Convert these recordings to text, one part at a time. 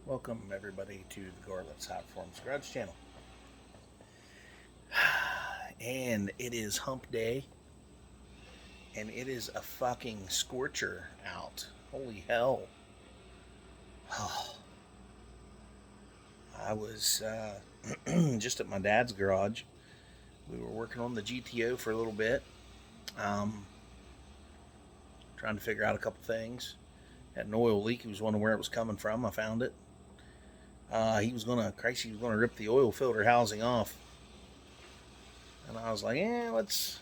Welcome everybody to the Garlet's Hot Forms Garage channel. And it is hump day. And it is a fucking scorcher out. Holy hell. Oh, I was just at my dad's garage. We were working on the GTO for a little bit. Um, Trying to figure out a couple things. Had an oil leak. He was wondering where it was coming from. I found it. He was gonna rip the oil filter housing off, and I was like, let's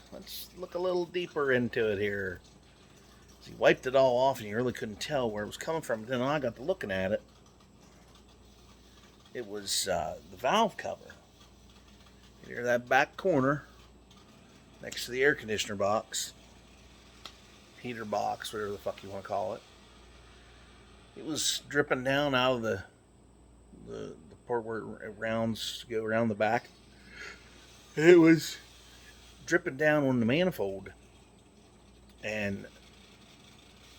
look a little deeper into it here. So he wiped it all off, and you really couldn't tell where it was coming from. But then I got to looking at it. It was the valve cover. You hear that back corner next to the air conditioner box, heater box, whatever the fuck you want to call it. It was dripping down out of the part where it rounds go around the back. It was dripping down on the manifold, and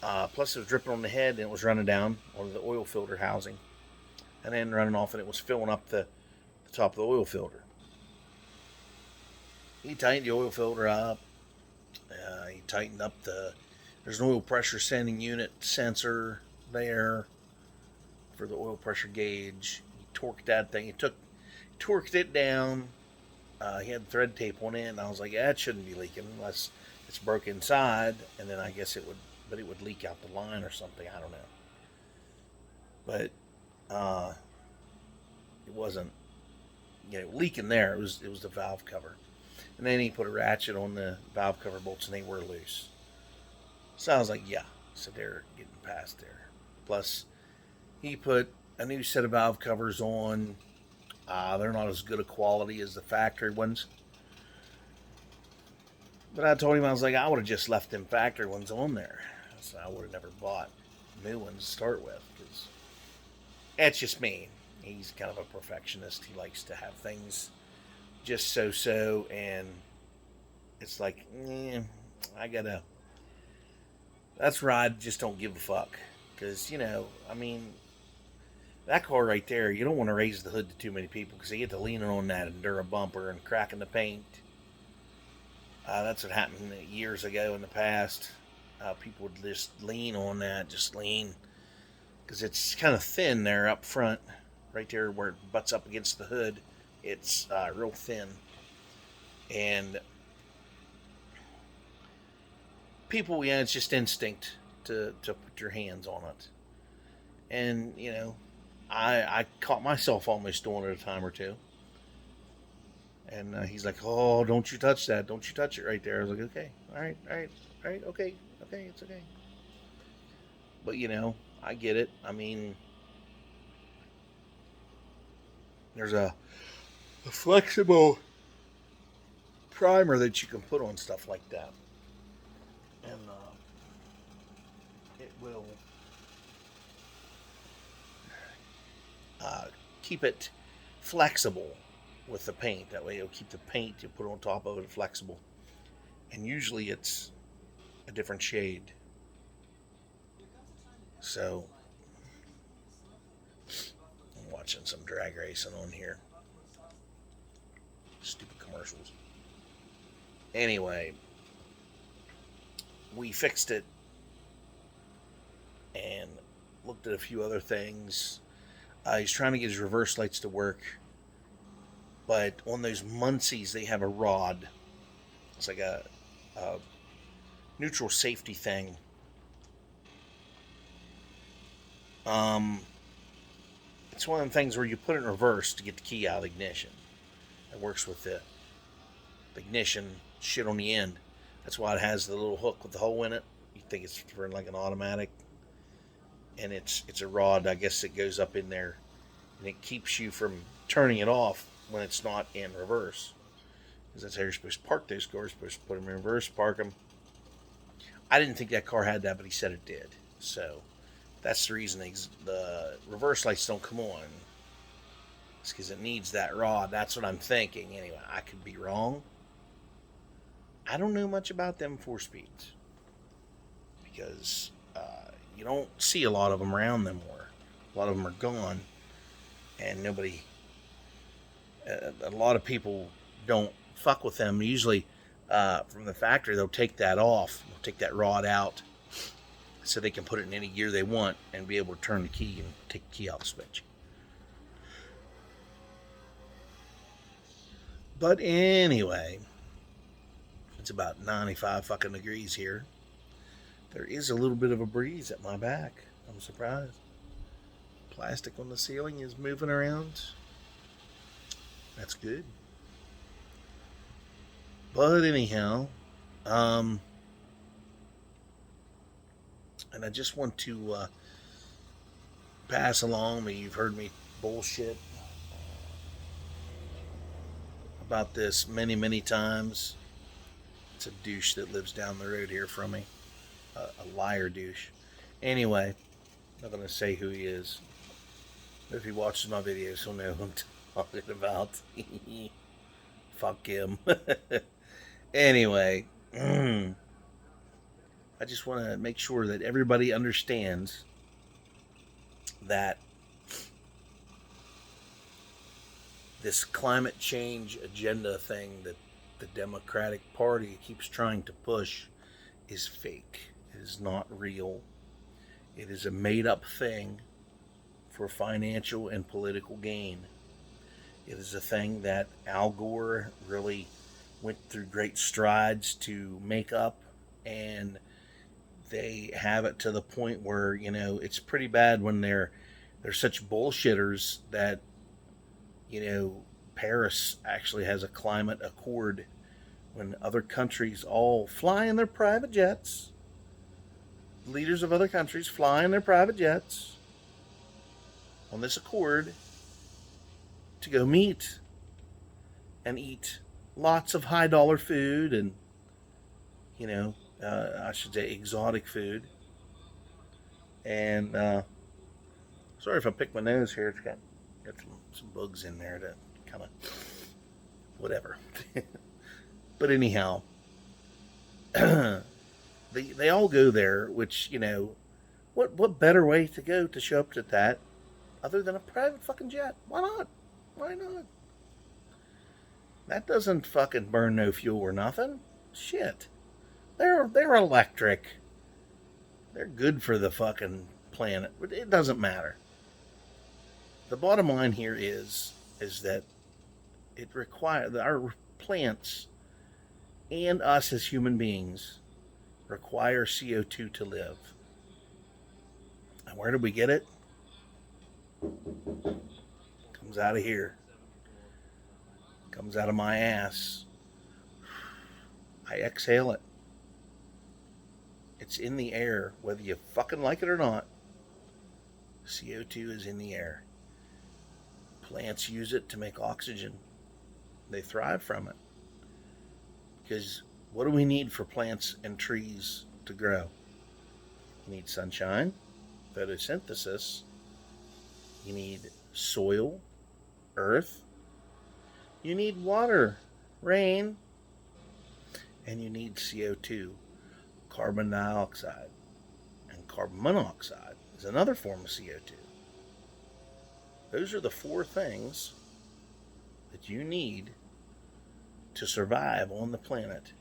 plus it was dripping on the head, and it was running down on the oil filter housing, and then running off, and it was filling up the top of the oil filter. He tightened the oil filter up. He tightened up there's an oil pressure sending unit sensor there for the oil pressure gauge. He torqued that thing. He torqued it down. He had thread tape on it, and I was like, it shouldn't be leaking unless it's broke inside, and then I guess it would leak out the line or something. I don't know. But it wasn't, leaking there. It was the valve cover. And then he put a ratchet on the valve cover bolts, and they were loose. So I was like, yeah. So they're getting past there. Plus, he put a new set of valve covers on. They're not as good a quality as the factory ones. But I told him, I was like, I would have just left them factory ones on there. So I would have never bought new ones to start with. Because that's just me. He's kind of a perfectionist. He likes to have things just so. And it's like, that's where I just don't give a fuck. Because, that car right there, you don't want to raise the hood to too many people because they get to leaning on that Endura bumper and cracking the paint. That's what happened years ago in the past. People would just lean on that, because it's kind of thin there up front, right there where it butts up against the hood. It's real thin, and people, it's just instinct to put your hands on it, and I caught myself almost doing it a time or two. And he's like, "Oh, don't you touch that. Don't you touch it right there." I was like, "Okay. All right. Okay. It's okay." But, I get it. I mean, there's a flexible primer that you can put on stuff like that. And it will keep it flexible with the paint. That way it'll keep the paint you put on top of it flexible. And usually it's a different shade. So I'm watching some drag racing on here. Stupid commercials. Anyway, we fixed it and looked at a few other things. He's trying to get his reverse lights to work, but on those Muncies they have a rod. It's like a neutral safety thing. It's one of the things where you put it in reverse to get the key out of the ignition. It works with the ignition shit on the end. That's why it has the little hook with the hole in it. You think it's for like an automatic, and it's a rod. I guess it goes up in there, and it keeps you from turning it off when it's not in reverse. Because that's how you're supposed to park those cars. You're supposed to put them in reverse, park them. I didn't think that car had that, but he said it did. So that's the reason the reverse lights don't come on. It's because it needs that rod. That's what I'm thinking. Anyway, I could be wrong. I don't know much about them 4-speeds. Because you don't see a lot of them around them more. A lot of them are gone. and nobody, a lot of people don't fuck with them. Usually, from the factory, they'll take that off, they'll take that rod out, so they can put it in any gear they want and be able to turn the key and take the key out of the switch. But anyway, it's about 95 fucking degrees here. There is a little bit of a breeze at my back. I'm surprised. Plastic on the ceiling is moving around. That's good. But anyhow, and I just want to pass along. You've heard me bullshit about this many, many times. It's a douche that lives down the road here from me. A liar douche. Anyway, I'm not going to say who he is. But if he watches my videos, he'll know who I'm talking about. Fuck him. Anyway, I just want to make sure that everybody understands that this climate change agenda thing that the Democratic Party keeps trying to push is fake. It is not real. It is a made up thing for financial and political gain. It is a thing that Al Gore really went through great strides to make up, and they have it to the point where, you know, it's pretty bad when they're such bullshitters that, you know, Paris actually has a climate accord when other countries all fly in their private jets. Leaders of other countries fly in their private jets on this accord to go meet and eat lots of high dollar food and, you know, I should say exotic food. And sorry if I pick my nose here. It's got some bugs in there to kind of whatever. But anyhow, they all go there, which, you know, what better way to go to show up to that other than a private fucking jet? Why not? Why not? That doesn't fucking burn no fuel or nothing. Shit. They're electric. They're good for the fucking planet, but it doesn't matter. The bottom line here is that it requires our plants and us as human beings require CO2 to live. And where do we get it? Comes out of here. Comes out of my ass. I exhale it. It's in the air, whether you fucking like it or not. CO2 is in the air. Plants use it to make oxygen. They thrive from it. Because what do we need for plants and trees to grow? You need sunshine, photosynthesis. You need soil, earth. You need water, rain. And you need CO2, carbon dioxide. And carbon monoxide is another form of CO2. Those are the four things that you need to survive on the planet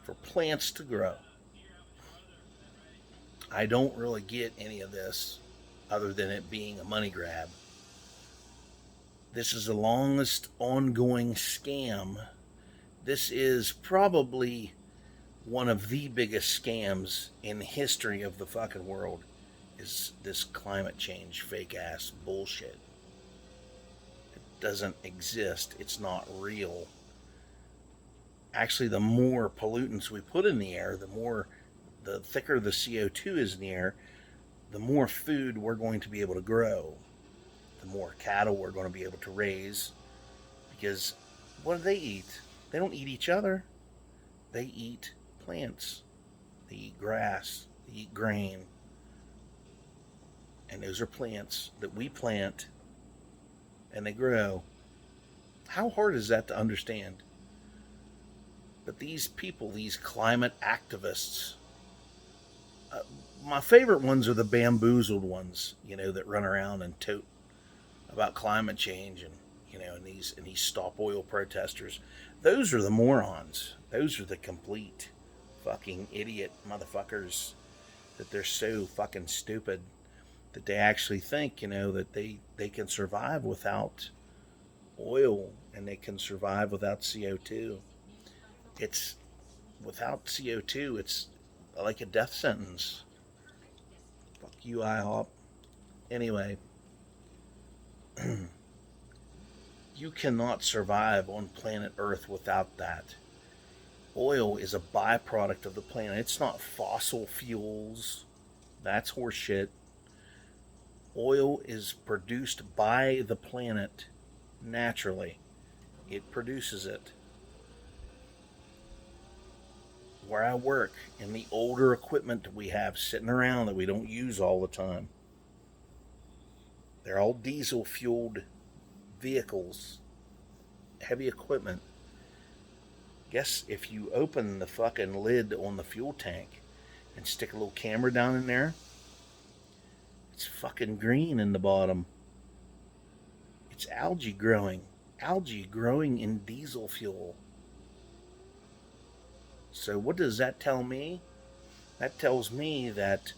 for plants to grow. I don't really get any of this other than it being a money grab. This is the longest ongoing scam. This is probably one of the biggest scams in the history of the fucking world, is this climate change fake ass bullshit. It doesn't exist. It's not real. Actually, the more pollutants we put in the air, the thicker the CO2 is in the air, the more food we're going to be able to grow, the more cattle we're going to be able to raise. Because what do they eat? They don't eat each other. They eat plants. They eat grass. They eat grain. And those are plants that we plant and they grow. How hard is that to understand? But these people, these climate activists, my favorite ones are the bamboozled ones, you know, that run around and tote about climate change and these stop oil protesters. Those are the morons. Those are the complete fucking idiot motherfuckers that they're so fucking stupid that they actually think, that they can survive without oil and they can survive without CO2. It's without CO2, it's like a death sentence. Fuck you, IHOP. Anyway, you cannot survive on planet Earth without that. Oil is a byproduct of the planet. It's not fossil fuels. That's horseshit. Oil is produced by the planet naturally. It produces it. Where I work, in the older equipment that we have sitting around that we don't use all the time, they're all diesel fueled vehicles, heavy equipment. Guess if you open the fucking lid on the fuel tank and stick a little camera down in there, it's fucking green in the bottom. It's algae growing. Algae growing in diesel fuel. So what does that tell me? That tells me that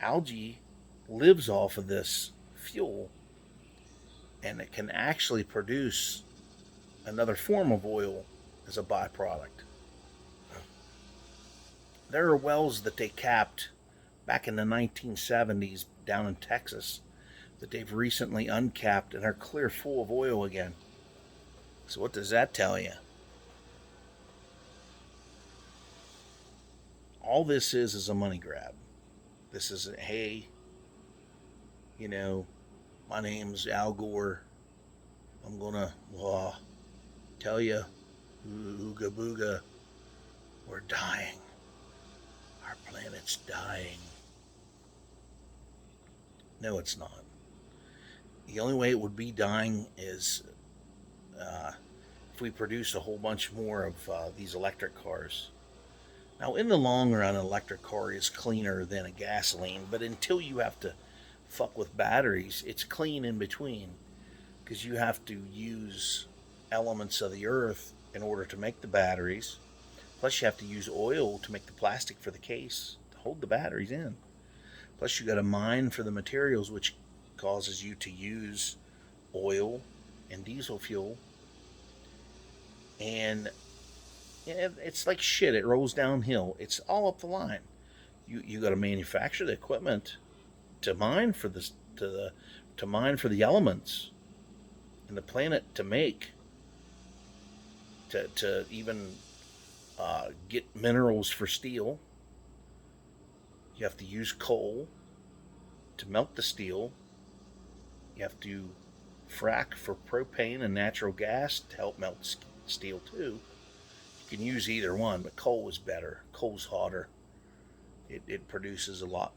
algae lives off of this fuel and it can actually produce another form of oil as a byproduct. There are wells that they capped back in the 1970s down in Texas that they've recently uncapped and are clear full of oil again. So what does that tell you? All this is a money grab. This is hey, my name's Al Gore. I'm gonna tell you, ooga booga, we're dying. Our planet's dying. No, it's not. The only way it would be dying is if we produce a whole bunch more of these electric cars. Now, in the long run, an electric car is cleaner than a gasoline, but until you have to fuck with batteries, it's clean in between because you have to use elements of the earth in order to make the batteries. Plus, you have to use oil to make the plastic for the case to hold the batteries in. Plus, you got to mine for the materials, which causes you to use oil and diesel fuel. And it's like shit. It rolls downhill. It's all up the line. You got to manufacture the equipment to mine for this to mine for the elements and the planet to make to even get minerals for steel. You have to use coal to melt the steel. You have to frack for propane and natural gas to help melt steel too. You can use either one, but coal is better. Coal's hotter. It produces a lot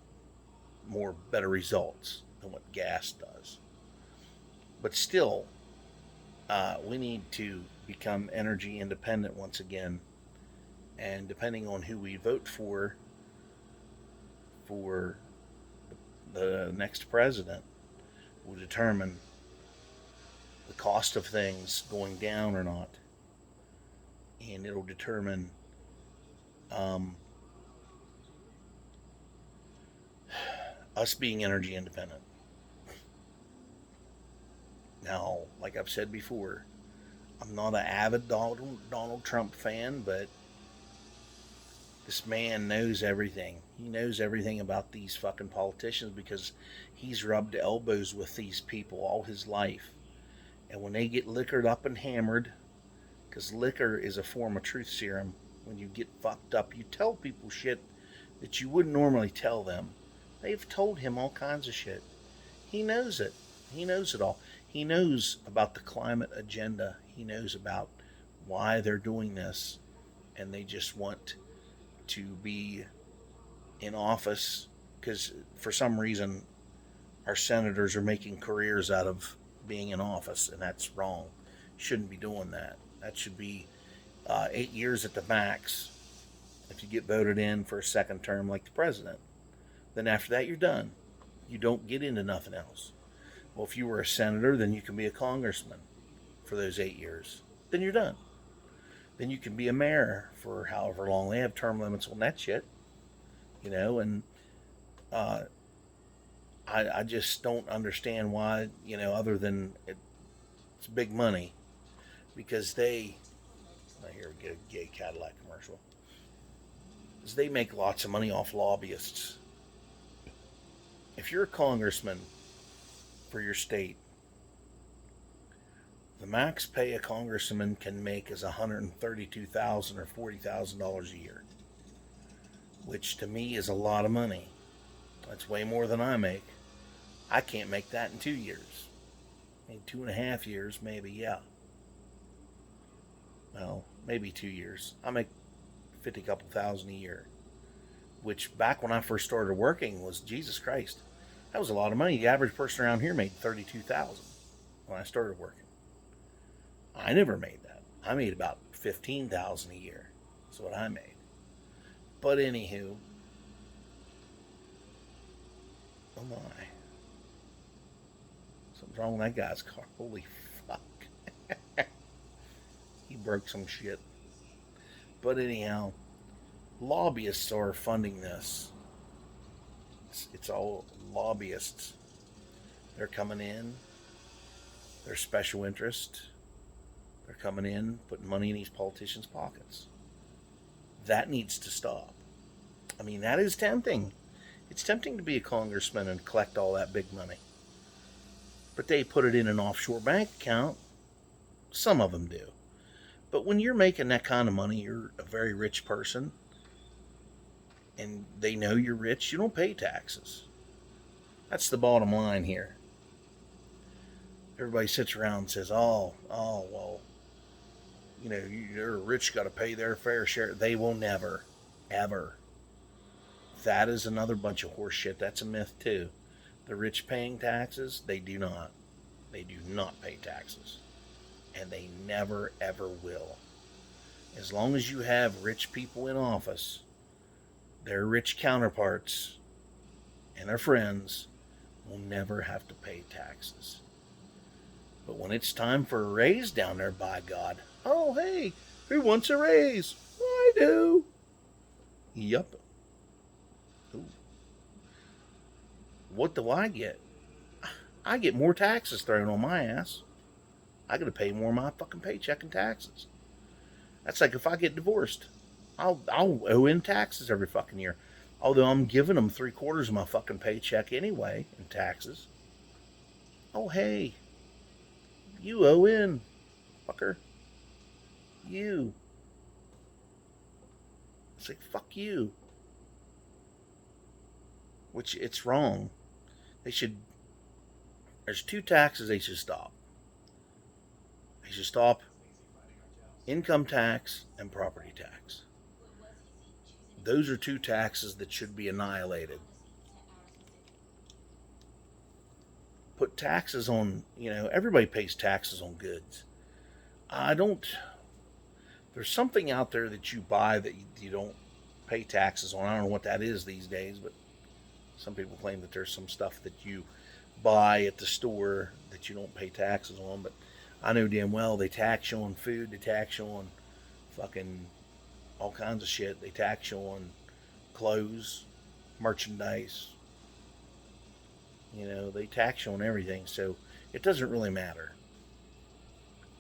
more better results than what gas does. But still, we need to become energy independent once again. And depending on who we vote for the next president will determine the cost of things going down or not. And it'll determine us being energy independent. Now, like I've said before, I'm not an avid Donald Trump fan, but this man knows everything. He knows everything about these fucking politicians because he's rubbed elbows with these people all his life. And when they get liquored up and hammered, because liquor is a form of truth serum, when you get fucked up, you tell people shit that you wouldn't normally tell them. They've told him all kinds of shit. He knows it. He knows it all. He knows about the climate agenda. He knows about why they're doing this. And they just want to be in office because for some reason our senators are making careers out of being in office, and that's wrong. Shouldn't be doing that. That should be 8 years at the max if you get voted in for a second term like the president. Then after that, you're done. You don't get into nothing else. Well, if you were a senator, then you can be a congressman for those 8 years. Then you're done. Then you can be a mayor for however long. They have term limits on that shit, and uh, I just don't understand why, other than it's big money because I hear we get a gay Cadillac commercial, is they make lots of money off lobbyists. If you're a congressman for your state, the max pay a congressman can make is $132,000 or $40,000 a year, which to me is a lot of money. That's way more than I make. I can't make that in 2 years. In 2.5 years, maybe, yeah. Well, maybe 2 years. I make 50 couple thousand a year, which back when I first started working was, Jesus Christ, that was a lot of money. The average person around here made 32,000 when I started working. I never made that. I made about 15,000 a year. That's what I made. But anywho, oh my, something's wrong with that guy's car. Holy fuck, he broke some shit. But anyhow, lobbyists are funding this. It's all lobbyists. They're coming in. They're special interest. They're coming in, putting money in these politicians' pockets. That needs to stop. I mean, that is tempting. It's tempting to be a congressman and collect all that big money. But they put it in an offshore bank account. Some of them do. But when you're making that kind of money, you're a very rich person, and they know you're rich, you don't pay taxes. That's the bottom line here. Everybody sits around and says, well, you're rich, got to pay their fair share. They will never, ever. That is another bunch of horse shit. That's a myth too. The rich paying taxes, they do not. They do not pay taxes. And they never, ever will. As long as you have rich people in office, their rich counterparts and their friends will never have to pay taxes. But when it's time for a raise down there, by God, oh, hey, who wants a raise? I do. Yup. Ooh. What do I get? I get more taxes thrown on my ass. I got to pay more of my fucking paycheck in taxes. That's like if I get divorced, I'll owe in taxes every fucking year. Although I'm giving them 3/4 of my fucking paycheck anyway in taxes. Oh, hey, you owe in, fucker. You. It's like, fuck you. Which, it's wrong. There's 2 taxes they should stop. They should stop income tax and property tax. Those are 2 taxes that should be annihilated. Put taxes on, everybody pays taxes on goods. There's something out there that you buy that you don't pay taxes on. I don't know what that is these days, but some people claim that there's some stuff that you buy at the store that you don't pay taxes on, but I know damn well they tax you on food, they tax you on fucking all kinds of shit. They tax you on clothes, merchandise. They tax you on everything, so it doesn't really matter.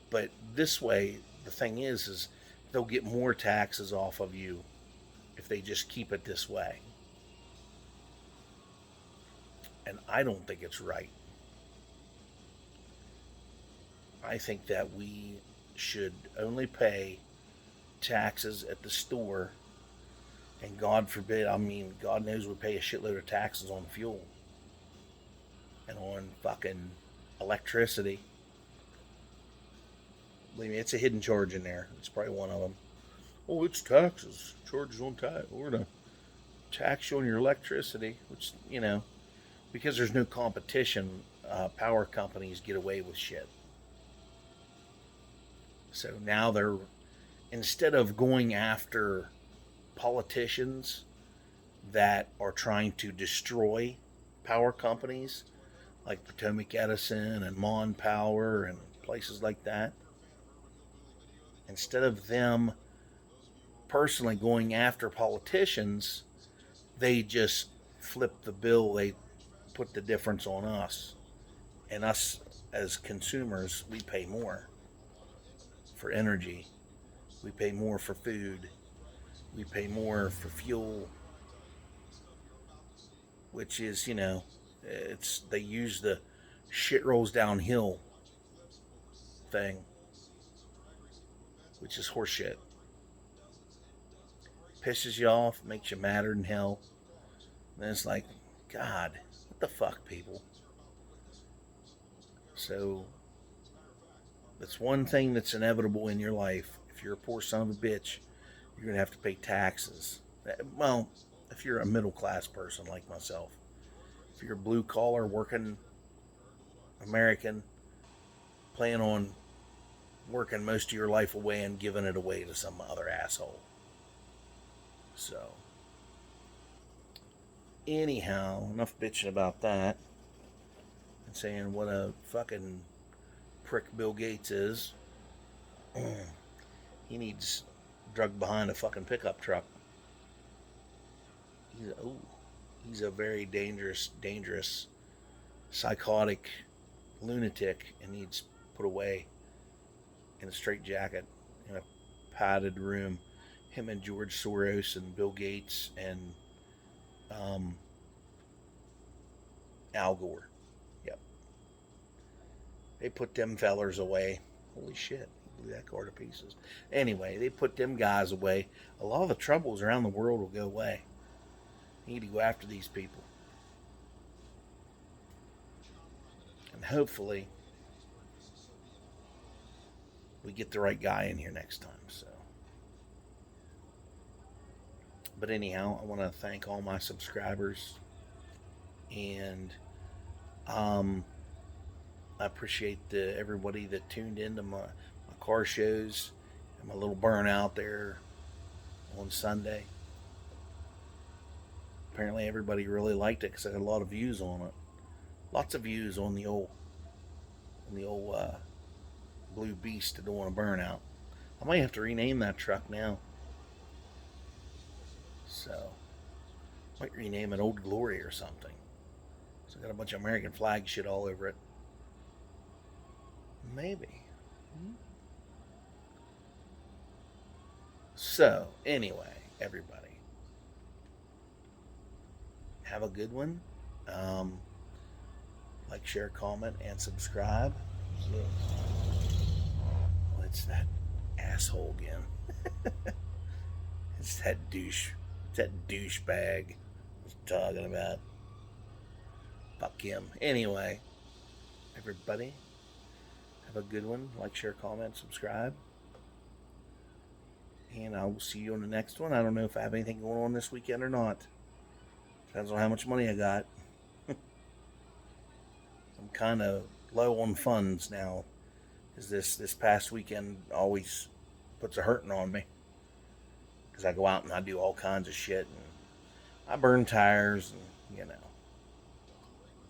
But this way, the thing is they'll get more taxes off of you if they just keep it this way. And I don't think it's right. I think that we should only pay taxes at the store, and God forbid, God knows we pay a shitload of taxes on fuel and on fucking electricity. Believe me, it's a hidden charge in there. It's probably one of them. Oh, it's taxes. Charges on tax. We're going to tax you on your electricity, which, because there's no competition, power companies get away with shit. So now instead of going after politicians that are trying to destroy power companies, like Potomac Edison and Mon Power and places like that. Instead of them personally going after politicians, they just flip the bill. They put the difference on us. And us as consumers, we pay more for energy. We pay more for food. We pay more for fuel, which is, it's they use the shit rolls downhill thing, which is horseshit. Pisses you off, makes you madder than hell. And it's like, God, what the fuck, people? So, that's one thing that's inevitable in your life. If you're a poor son of a bitch, you're going to have to pay taxes. Well, if you're a middle class person like myself, if you're a blue collar working American, plan on working most of your life away and giving it away to some other asshole. So, anyhow, enough bitching about that and saying what a fucking prick Bill Gates is. He needs drugged behind a fucking pickup truck. He's a very dangerous, psychotic lunatic and needs put away in a straitjacket in a padded room. Him and George Soros and Bill Gates and Al Gore. Yep. They put them fellers away. Holy shit. Blew that car to pieces. Anyway, they put them guys away. A lot of the troubles around the world will go away. You need to go after these people. And hopefully we get the right guy in here next time. So, but anyhow, I want to thank all my subscribers, and I appreciate everybody that tuned into my car shows and my little burnout there on Sunday. Apparently everybody really liked it because I had a lot of views on it. Lots of views on the old Blue Beast that don't want to burn out. I might have to rename that truck now. So, might rename it Old Glory or something. So, I got a bunch of American flag shit all over it. Maybe. So, anyway, everybody, have a good one. Like, share, comment, and subscribe. Oh, it's that asshole again. It's that douche. It's that douchebag I was talking about. Fuck him. Anyway, everybody, have a good one. Like, share, comment, subscribe. And I will see you on the next one. I don't know if I have anything going on this weekend or not. Depends on how much money I got. I'm kind of low on funds now, because this past weekend always puts a hurting on me, because I go out and I do all kinds of shit, and I burn tires and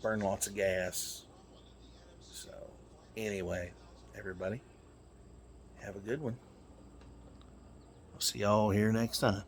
burn lots of gas. So anyway, everybody, have a good one. I'll see y'all here next time.